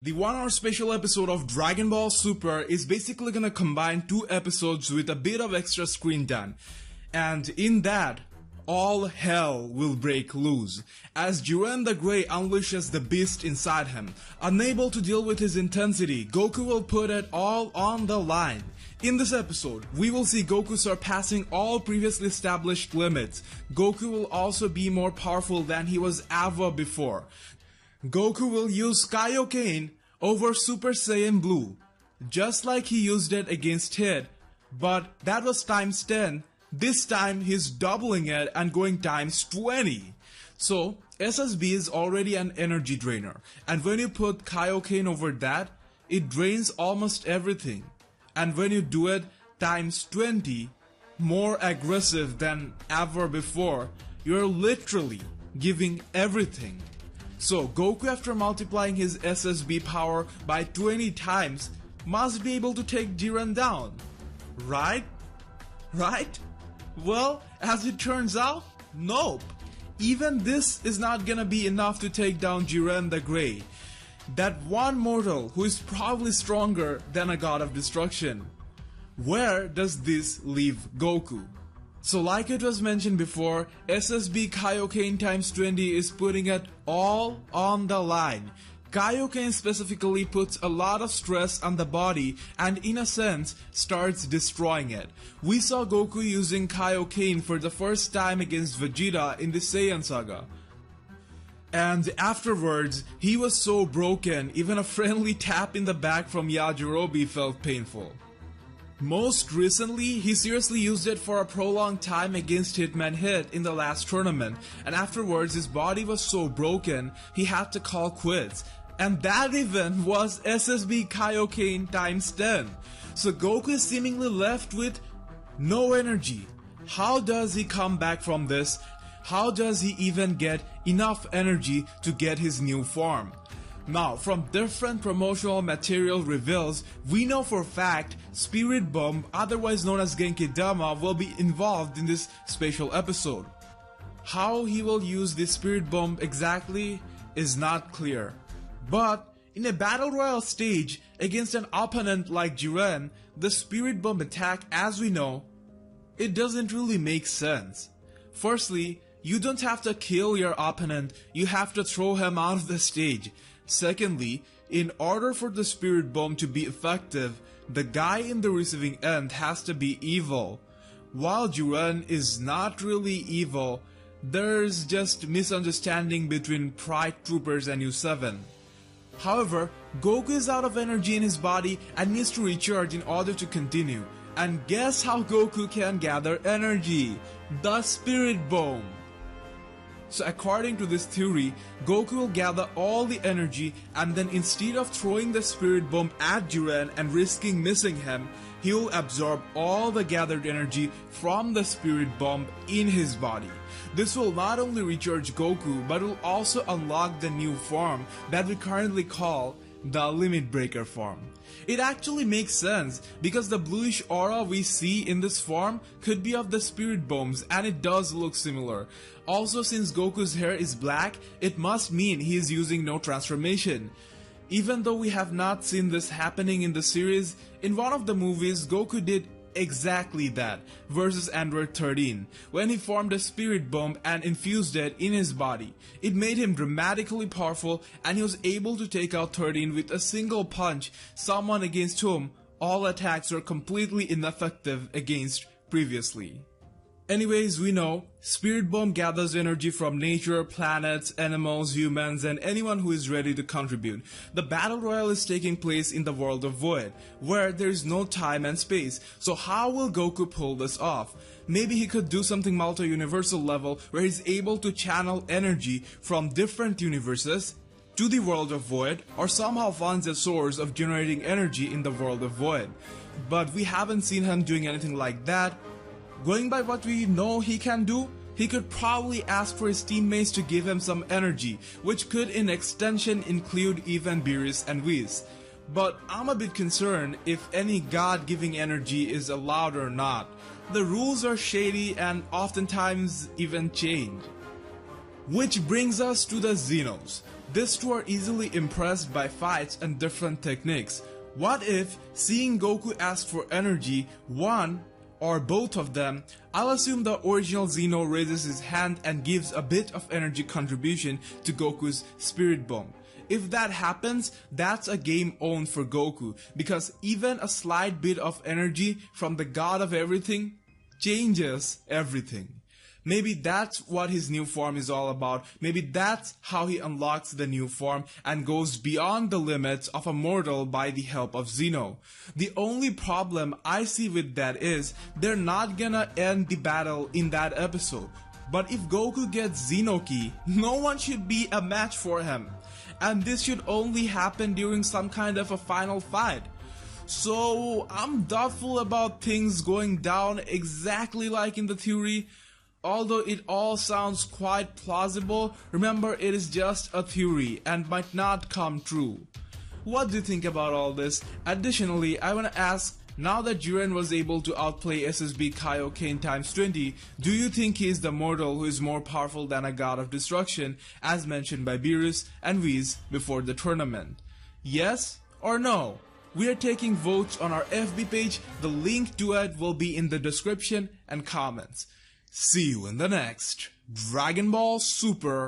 The 1 hour special episode of Dragon Ball Super is basically gonna combine 2 episodes with a bit of extra screen time. And in that, all hell will break loose, as Jiren the Grey unleashes the beast inside him. Unable to deal with his intensity, Goku will put it all on the line. In this episode, we will see Goku surpassing all previously established limits. Goku will also be more powerful than he was ever before. Goku will use Kaioken over Super Saiyan Blue, just like he used it against Hit, but that was times 10. This time he's doubling it and going times 20. So SSB is already an energy drainer, and when you put Kaioken over that, it drains almost everything. And when you do it times 20, more aggressive than ever before, you're literally giving everything. So Goku, after multiplying his SSB power by 20 times, must be able to take Jiren down. Right? Right? Well, as it turns out, nope. Even this is not gonna be enough to take down Jiren the Grey. That one mortal who is probably stronger than a god of destruction. Where does this leave Goku? So like it was mentioned before, SSB Kaioken times 20 is putting it all on the line. Kaioken specifically puts a lot of stress on the body and in a sense starts destroying it. We saw Goku using Kaioken for the first time against Vegeta in the Saiyan saga. And afterwards, he was so broken, even a friendly tap in the back from Yajirobe felt painful. Most recently, he seriously used it for a prolonged time against Hitman Hit in the last tournament, and afterwards his body was so broken, he had to call quits. And that even was SSB Kaioken times 10. So Goku is seemingly left with no energy. How does he come back from this? How does he even get enough energy to get his new form? Now, from different promotional material reveals, we know for a fact Spirit Bomb, otherwise known as Genki Dama, will be involved in this special episode. How he will use this Spirit Bomb exactly is not clear. But in a battle royale stage against an opponent like Jiren, the Spirit Bomb attack, as we know, it doesn't really make sense. Firstly, you don't have to kill your opponent, you have to throw him out of the stage. Secondly, in order for the Spirit Bomb to be effective, the guy in the receiving end has to be evil. While Jiren is not really evil, there's just misunderstanding between Pride Troopers and U7. However, Goku is out of energy in his body and needs to recharge in order to continue. And guess how Goku can gather energy? The Spirit Bomb! So according to this theory, Goku will gather all the energy and then instead of throwing the Spirit Bomb at Jiren and risking missing him, he will absorb all the gathered energy from the Spirit Bomb in his body. This will not only recharge Goku, but will also unlock the new form that we currently call the Limit Breaker form. It actually makes sense because the bluish aura we see in this form could be of the Spirit Bombs, and it does look similar. Also, since Goku's hair is black, it must mean he is using no transformation. Even though we have not seen this happening in the series, in one of the movies Goku did exactly that versus Android 13 when he formed a Spirit Bomb and infused it in his body. It made him dramatically powerful and he was able to take out 13 with a single punch, someone against whom all attacks were completely ineffective against previously. Anyways, we know Spirit Bomb gathers energy from nature, planets, animals, humans, and anyone who is ready to contribute. The battle royale is taking place in the world of Void, where there is no time and space. So how will Goku pull this off? Maybe he could do something multi-universal level where he's able to channel energy from different universes to the world of Void, or somehow finds a source of generating energy in the world of Void. But we haven't seen him doing anything like that. Going by what we know he can do, he could probably ask for his teammates to give him some energy, which could in extension include even Beerus and Whis. But I'm a bit concerned if any god giving energy is allowed or not. The rules are shady and oftentimes even change. Which brings us to the Xenos. These two are easily impressed by fights and different techniques. What if, seeing Goku ask for energy, one or both of them, I'll assume the original Xeno raises his hand and gives a bit of energy contribution to Goku's spirit bomb. If that happens, that's a game owned for Goku, because even a slight bit of energy from the god of everything changes everything. Maybe that's what his new form is all about. Maybe that's how he unlocks the new form and goes beyond the limits of a mortal by the help of Xeno. The only problem I see with that is they're not gonna end the battle in that episode. But if Goku gets Xeno Ki, no one should be a match for him. And this should only happen during some kind of a final fight. So I'm doubtful about things going down exactly like in the theory. Although it all sounds quite plausible, remember it is just a theory and might not come true. What do you think about all this? Additionally, I wanna ask, now that Jiren was able to outplay SSB Kaioken times 20, do you think he is the mortal who is more powerful than a god of destruction as mentioned by Beerus and Whis before the tournament? Yes or no? We are taking votes on our FB page. The link to it will be in the description and comments. See you in the next Dragon Ball Super